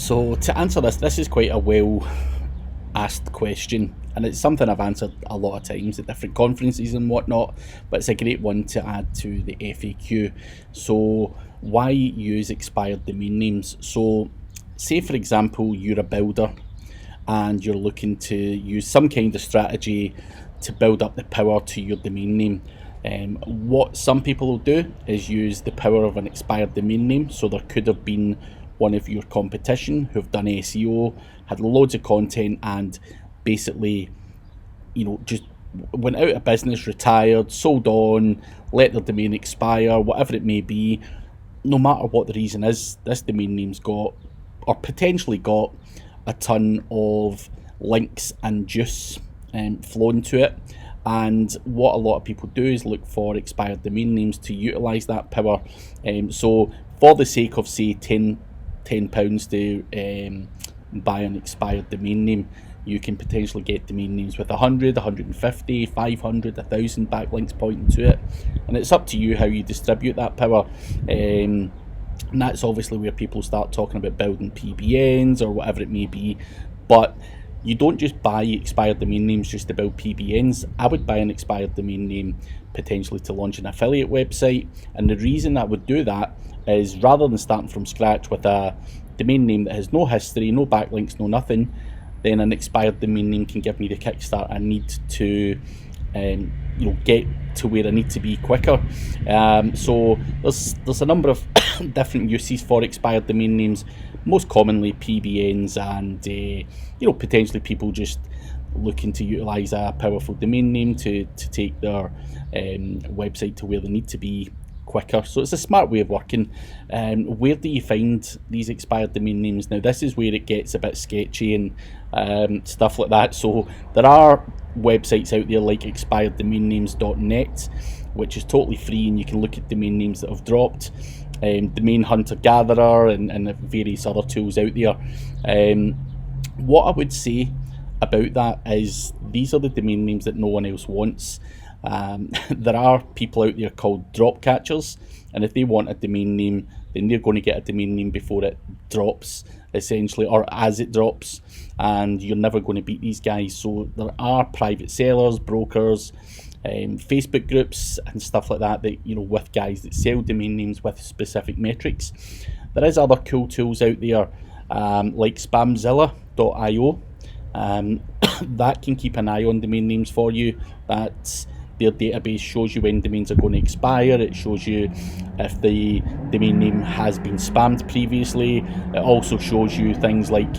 So to answer this is quite a well asked question, and it's something I've answered a lot of times at different conferences and whatnot, but it's a great one to add to the FAQ. So why use expired domain names? So say for example you're a builder and you're looking to use some kind of strategy to build up the power to your domain name. What some people will do is use the power of an expired domain name. So there could have been one of your competition who've done SEO, had loads of content, and basically, just went out of business, retired, sold on, let their domain expire, whatever it may be. No matter what the reason is, this domain name's got, or potentially got, a ton of links and juice flowing to it. And what a lot of people do is look for expired domain names to utilise that power. So for the sake of, say, £10 to buy an expired domain name, you can potentially get domain names with 100, 150, 500, 1,000 backlinks pointing to it. And it's up to you how you distribute that power. And that's obviously where people start talking about building PBNs or whatever it may be. But you don't just buy expired domain names just to build PBNs. I would buy an expired domain name potentially to launch an affiliate website. And the reason I would do that is, rather than starting from scratch with a domain name that has no history, no backlinks, no nothing, then an expired domain name can give me the kickstart I need to get to where I need to be quicker. So there's a number of different uses for expired domain names, most commonly PBNs, and potentially people just looking to utilise a powerful domain name to take their website to where they need to be quicker. So it's a smart way of working. Where do you find these expired domain names? Now this is where it gets a bit sketchy and stuff like that. So there are websites out there like expireddomainnames.net, which is totally free, and you can look at domain names that have dropped. Domain Hunter Gatherer and various other tools out there. What I would say about that is, these are the domain names that no one else wants. There are people out there called drop catchers, and if they want a domain name, then they're going to get a domain name before it drops, essentially, or as it drops, and you're never going to beat these guys. So there are private sellers, brokers, Facebook groups and stuff like that with guys that sell domain names with specific metrics. There is other cool tools out there like spamzilla.io. That can keep an eye on domain names for you. That's their database, shows you when domains are going to expire. It shows you if the domain name has been spammed previously. It also shows you things like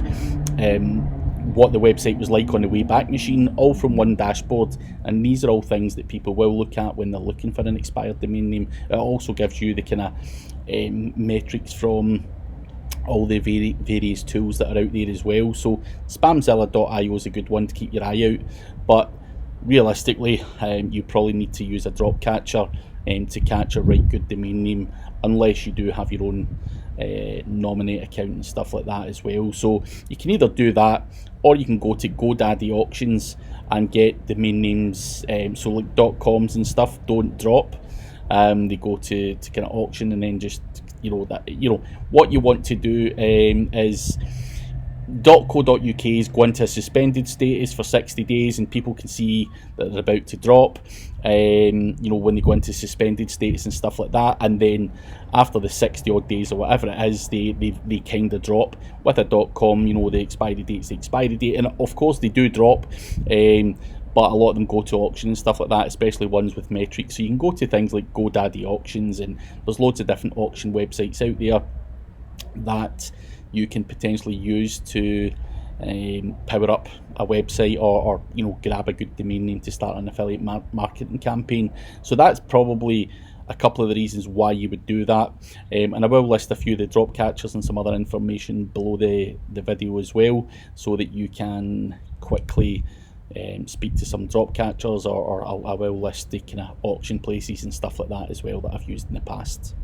what the website was like on the Wayback Machine, all from one dashboard. And these are all things that people will look at when they're looking for an expired domain name. It also gives you the kind of metrics from all the various tools that are out there as well. So spamzilla.io is a good one to keep your eye out, but realistically you probably need to use a drop catcher to catch a right good domain name, unless you do have your own nominate account and stuff like that as well. So you can either do that, or you can go to GoDaddy auctions and get domain names. So like .coms and stuff don't drop. They go to kind of auction, and then just what you want to do is .co.uk is going to a suspended status for 60 days, and people can see that they're about to drop when they go into suspended status and stuff like that. And then after the 60 odd days or whatever it is, they kind of drop. With a .com, the expiry date's the expiry date, and of course they do drop, but a lot of them go to auction and stuff like that, especially ones with metrics. So you can go to things like GoDaddy auctions, and there's loads of different auction websites out there that you can potentially use to power up a website, or grab a good domain name to start an affiliate marketing campaign. So that's probably a couple of the reasons why you would do that, and I will list a few of the drop catchers and some other information below the video as well, so that you can quickly speak to some drop catchers, or I will list the kind of auction places and stuff like that as well that I've used in the past.